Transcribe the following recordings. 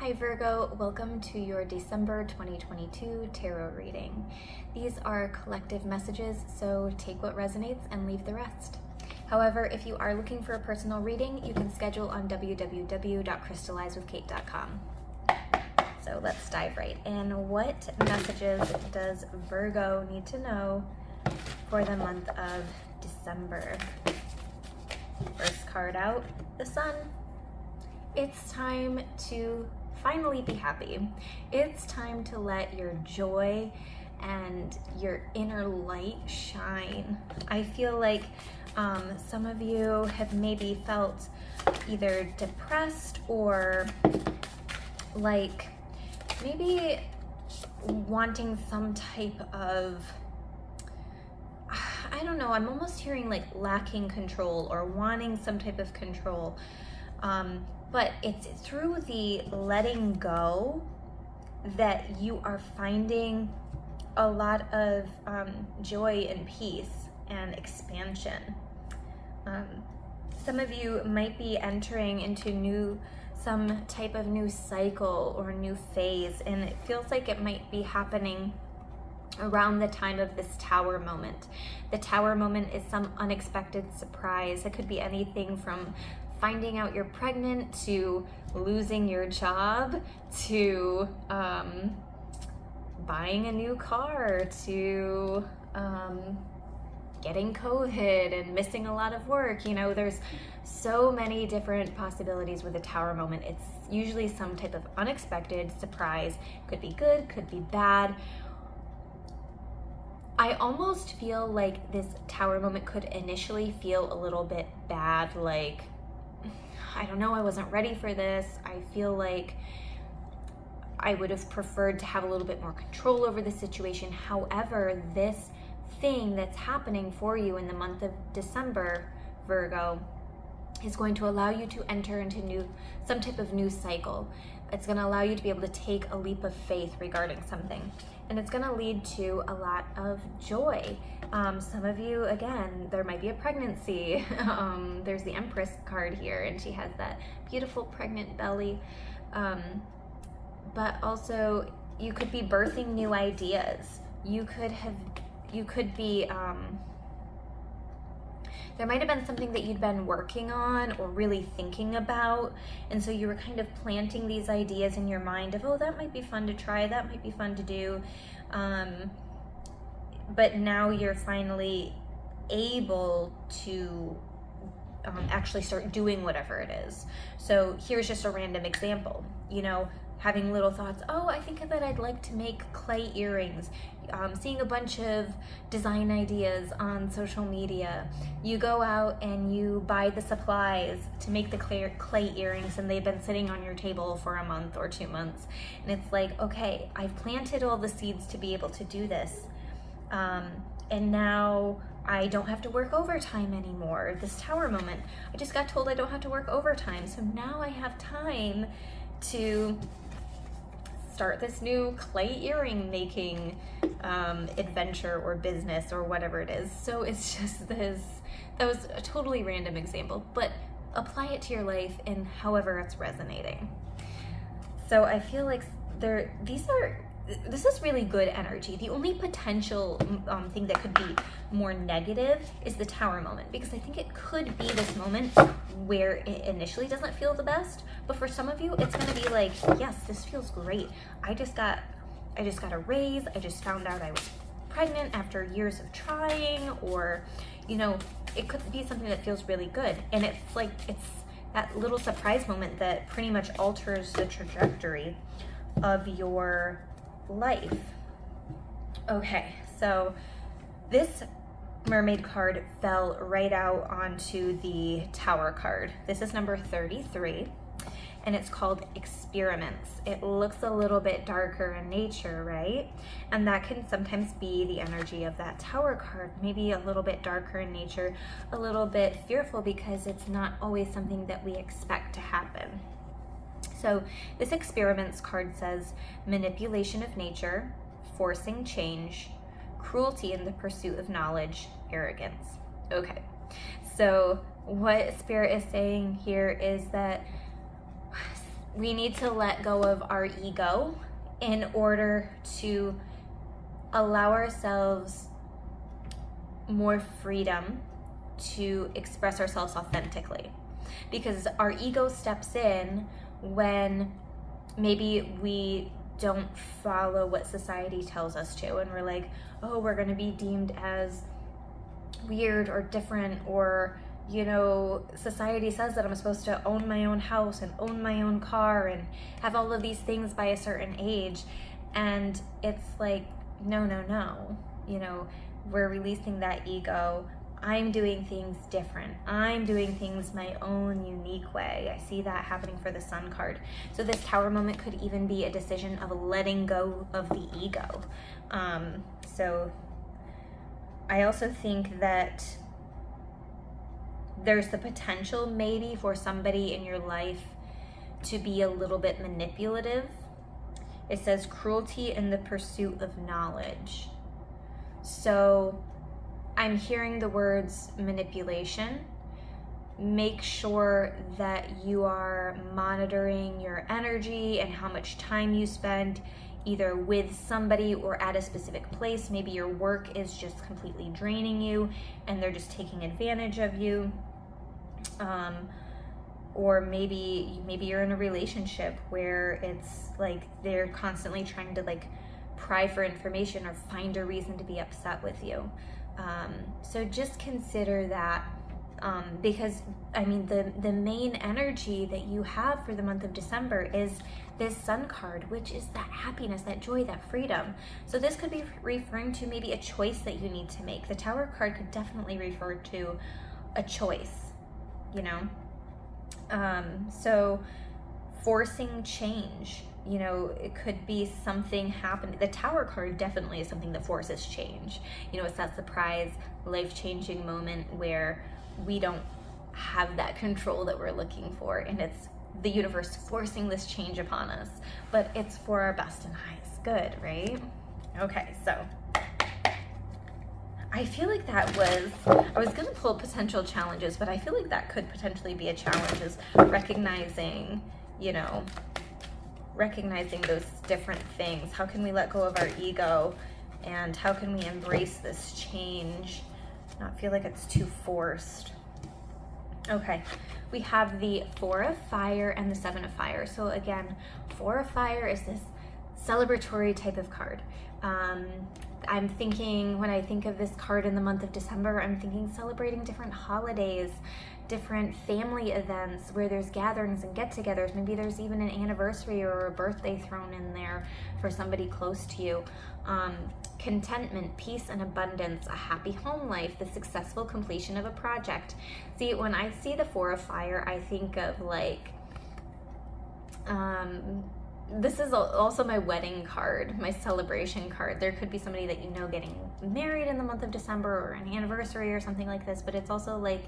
Hi Virgo, welcome to your December 2022 tarot reading. These are collective messages, so take what resonates and leave the rest. However, if you are looking for a personal reading, you can schedule on www.crystallizewithkate.com. So let's dive right in. What messages does Virgo need to know for the month of December? First card out, the Sun. It's time to finally be happy. It's time to let your joy and your inner light shine. I feel like some of you have maybe felt either depressed or like maybe wanting some type of, I don't know, I'm almost hearing like lacking control or wanting some type of control. But it's through the letting go that you are finding a lot of joy and peace and expansion. Some of you might be entering into some type of new cycle or new phase, and it feels like it might be happening around the time of this Tower moment. The Tower moment is some unexpected surprise. It could be anything from finding out you're pregnant to losing your job to buying a new car to getting COVID and missing a lot of work. You know, there's so many different possibilities with the Tower moment. It's usually some type of unexpected surprise. Could be good, could be bad. I almost feel like this Tower moment could initially feel a little bit bad, like, I don't know, I wasn't ready for this. I feel like I would have preferred to have a little bit more control over the situation. However, this thing that's happening for you in the month of December, Virgo, is going to allow you to enter into some type of new cycle. It's going to allow you to be able to take a leap of faith regarding something. And it's going to lead to a lot of joy. Some of you, again, there might be a pregnancy. There's the Empress card here, and she has that beautiful pregnant belly. But also, you could be birthing new ideas. You could be, there might have been something that you'd been working on or really thinking about, and so you were kind of planting these ideas in your mind of, oh, that might be fun to try, that might be fun to do, but now you're finally able to actually start doing whatever it is. So here's just a random example, you know, having little thoughts, oh, I think that I'd like to make clay earrings, seeing a bunch of design ideas on social media. You go out and you buy the supplies to make the clay earrings, and they've been sitting on your table for a month or 2 months. And it's like, okay, I've planted all the seeds to be able to do this. And now I don't have to work overtime anymore. This Tower moment, I just got told I don't have to work overtime. So now I have time to start this new clay earring making adventure or business or whatever it is. So it's just this, that was a totally random example, but apply it to your life and however it's resonating. So I feel like this is really good energy. The only potential thing that could be more negative is the Tower moment, because I think it could be this moment where it initially doesn't feel the best, but for some of you, it's going to be like, yes, this feels great. I just got a raise. I just found out I was pregnant after years of trying, or, you know, it could be something that feels really good. And it's like, it's that little surprise moment that pretty much alters the trajectory of your life. Okay, so this mermaid card fell right out onto the Tower card. This is number 33, and it's called Experiments. It looks a little bit darker in nature, right? And that can sometimes be the energy of that Tower card, maybe a little bit darker in nature, a little bit fearful because it's not always something that we expect to happen. So this Experiments card says manipulation of nature, forcing change, cruelty in the pursuit of knowledge, arrogance. Okay, so what Spirit is saying here is that we need to let go of our ego in order to allow ourselves more freedom to express ourselves authentically. Because our ego steps in when maybe we don't follow what society tells us to, and we're like, oh, we're going to be deemed as weird or different, or society says that I'm supposed to own my own house and own my own car and have all of these things by a certain age. And it's like, no, we're releasing that ego. I'm doing things different. I'm doing things my own unique way. I see that happening for the Sun card. So this Tower moment could even be a decision of letting go of the ego. So I also think that there's the potential maybe for somebody in your life to be a little bit manipulative. It says cruelty in the pursuit of knowledge. So I'm hearing the words manipulation. Make sure that you are monitoring your energy and how much time you spend either with somebody or at a specific place. Maybe your work is just completely draining you and they're just taking advantage of you. Or maybe you're in a relationship where it's like they're constantly trying to like pry for information or find a reason to be upset with you. So just consider that, because I mean the main energy that you have for the month of December is this Sun card, which is that happiness, that joy, that freedom. So this could be referring to maybe a choice that you need to make. The Tower card could definitely refer to a choice, so forcing change, it could be something happening. The Tower card definitely is something that forces change. It's that surprise, life-changing moment where we don't have that control that we're looking for, and it's the universe forcing this change upon us, but it's for our best and highest good, right? Okay, so I feel like I was going to pull potential challenges, but I feel like that could potentially be a challenge, is recognizing those different things. How can we let go of our ego, and how can we embrace this change, not feel like it's too forced? Okay, we have the Four of Fire and the Seven of Fire. So again, Four of Fire is this celebratory type of card. I'm thinking, when I think of this card in the month of December, I'm thinking celebrating different holidays, different family events where there's gatherings and get-togethers. Maybe there's even an anniversary or a birthday thrown in there for somebody close to you. Contentment, peace, and abundance, a happy home life, the successful completion of a project. See, when I see the Four of Fire, I think of like, this is also my wedding card, my celebration card. There could be somebody that getting married in the month of December, or an anniversary or something like this, but it's also like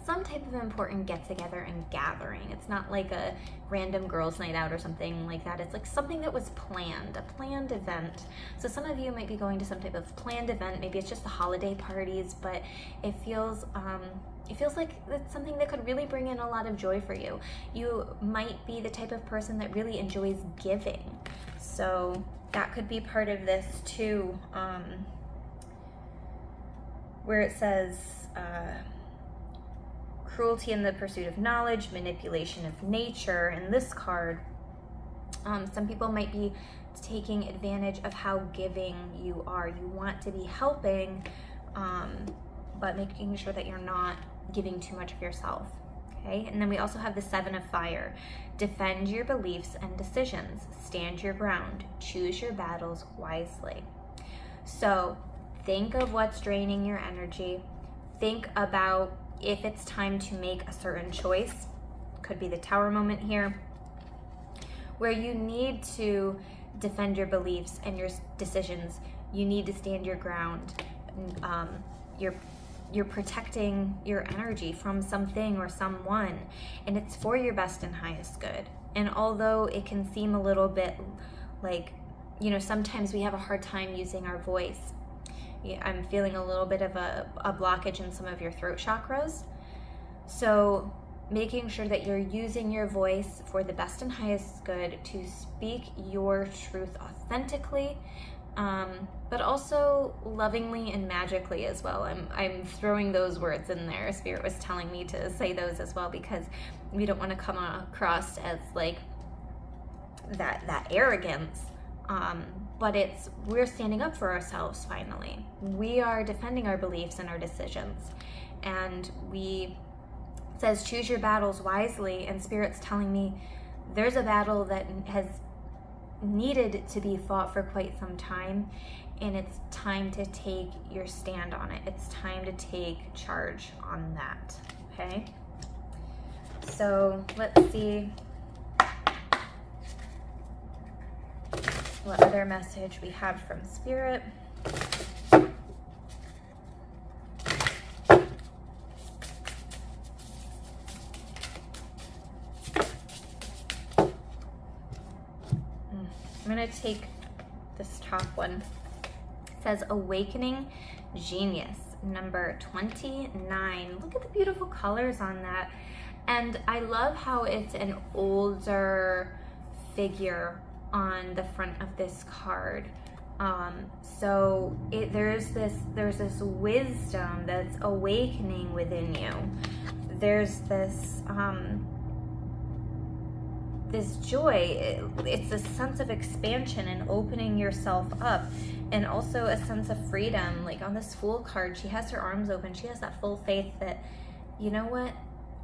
some type of important get-together and gathering. It's not like a random girls' night out or something like that. It's like something that was planned, a planned event. So some of you might be going to some type of planned event. Maybe it's just the holiday parties, but it feels like it's something that could really bring in a lot of joy for you. You might be the type of person that really enjoys giving. So that could be part of this too, where it says cruelty in the pursuit of knowledge, manipulation of nature. In this card, some people might be taking advantage of how giving you are. You want to be helping, but making sure that you're not giving too much of yourself. Okay, and then we also have the Seven of Fire. Defend your beliefs and decisions. Stand your ground. Choose your battles wisely. So think of what's draining your energy. Think about if it's time to make a certain choice. Could be the Tower moment here, where you need to defend your beliefs and your decisions. You need to stand your ground. You're protecting your energy from something or someone, and it's for your best and highest good. And although it can seem a little bit like, sometimes we have a hard time using our voice. I'm feeling a little bit of a blockage in some of your throat chakras. So making sure that you're using your voice for the best and highest good to speak your truth authentically, but also lovingly and magically as well. I'm throwing those words in there. Spirit was telling me to say those as well, because we don't want to come across as like that arrogance. But we're standing up for ourselves finally. We are defending our beliefs and our decisions. And it says, choose your battles wisely. And Spirit's telling me there's a battle that has needed to be fought for quite some time. And it's time to take your stand on it. It's time to take charge on that. Okay? So let's see what other message we have from Spirit. I'm going to take this top one. It says Awakening Genius, number 29. Look at the beautiful colors on that. And I love how it's an older figure on the front of this card. So there's this wisdom that's awakening within you. There's this this joy. It's a sense of expansion and opening yourself up, and also a sense of freedom. Like on this Fool card, she has her arms open. She has that full faith that, you know what,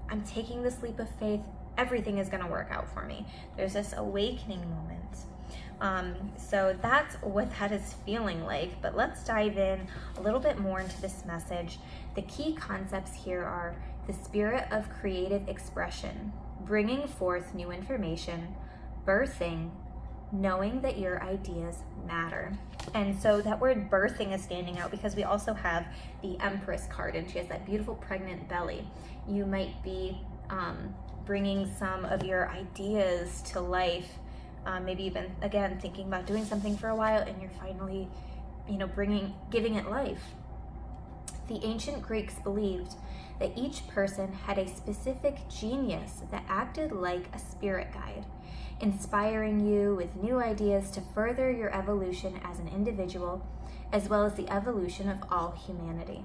I'm taking this leap of faith. Everything is going to work out for me. There's this awakening moment. So that's what that is feeling like. But let's dive in a little bit more into this message. The key concepts here are the spirit of creative expression, bringing forth new information, birthing, knowing that your ideas matter. And so that word birthing is standing out because we also have the Empress card, and she has that beautiful pregnant belly. You might be bringing some of your ideas to life. Maybe you've been, again, thinking about doing something for a while, and you're finally, giving it life. The ancient Greeks believed that each person had a specific genius that acted like a spirit guide, inspiring you with new ideas to further your evolution as an individual, as well as the evolution of all humanity.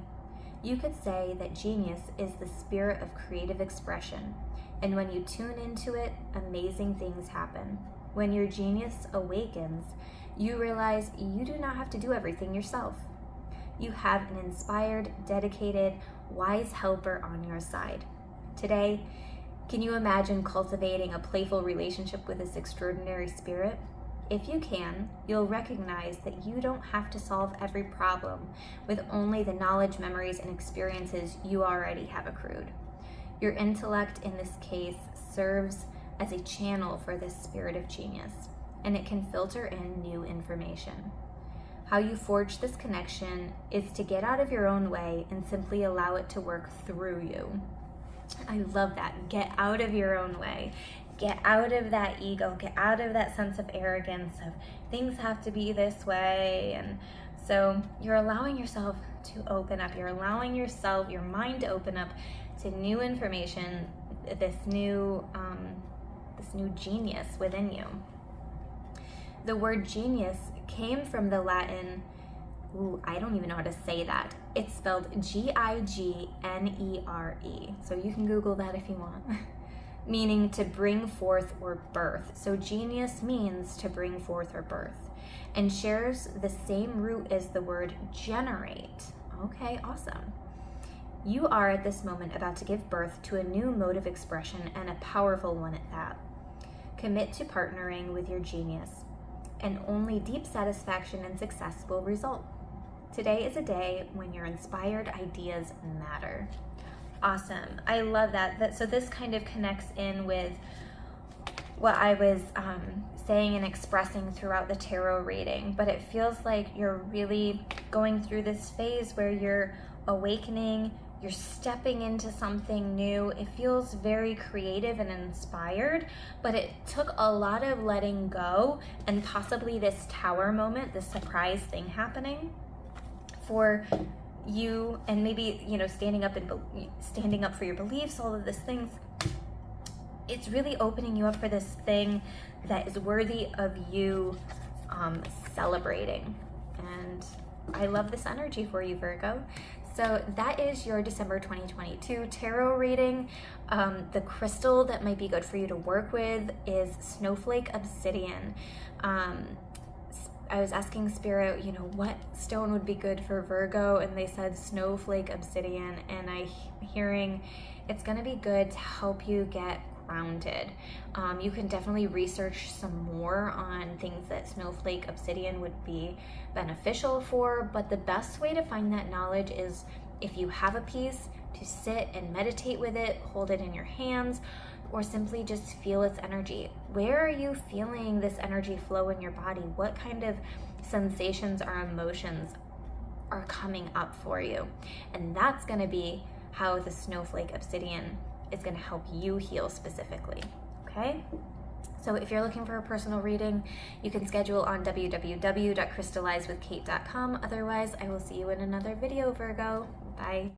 You could say that genius is the spirit of creative expression, and when you tune into it, amazing things happen. When your genius awakens, you realize you do not have to do everything yourself. You have an inspired, dedicated, wise helper on your side. Today, can you imagine cultivating a playful relationship with this extraordinary spirit? If you can, you'll recognize that you don't have to solve every problem with only the knowledge, memories, and experiences you already have accrued. Your intellect, in this case, serves as a channel for this spirit of genius, and it can filter in new information. How you forge this connection is to get out of your own way and simply allow it to work through you. I love that. Get out of your own way. Get out of that ego. Get out of that sense of arrogance of things have to be this way. And so you're allowing yourself to open up. You're allowing yourself, your mind to open up to new information, this new genius within you. The word genius came from the Latin, I don't even know how to say that. It's spelled Gignere. So you can Google that if you want. Meaning to bring forth or birth. So genius means to bring forth or birth, and shares the same root as the word generate. Okay, awesome. You are at this moment about to give birth to a new mode of expression, and a powerful one at that. Commit to partnering with your genius, and only deep satisfaction and success will result. Today is a day when your inspired ideas matter. Awesome. I love that. So this kind of connects in with what I was saying and expressing throughout the tarot reading, but it feels like you're really going through this phase where you're awakening, you're stepping into something new. It feels very creative and inspired, but it took a lot of letting go and possibly this tower moment, this surprise thing happening for you, and maybe, standing up for your beliefs, all of these things. it's really opening you up for this thing that is worthy of you celebrating. And I love this energy for you, Virgo. So that is your December 2022 tarot reading. The crystal that might be good for you to work with is Snowflake Obsidian. I was asking Spirit, you know, what stone would be good for Virgo, and they said Snowflake Obsidian, and I'm hearing it's going to be good to help you get grounded. You can definitely research some more on things that Snowflake Obsidian would be beneficial for, but the best way to find that knowledge is if you have a piece, to sit and meditate with it, hold it in your hands, or simply just feel its energy. Where are you feeling this energy flow in your body? What kind of sensations or emotions are coming up for you? And that's going to be how the Snowflake Obsidian is going to help you heal specifically. Okay? So if you're looking for a personal reading, you can schedule on www.crystallizewithkate.com. Otherwise, I will see you in another video, Virgo. Bye.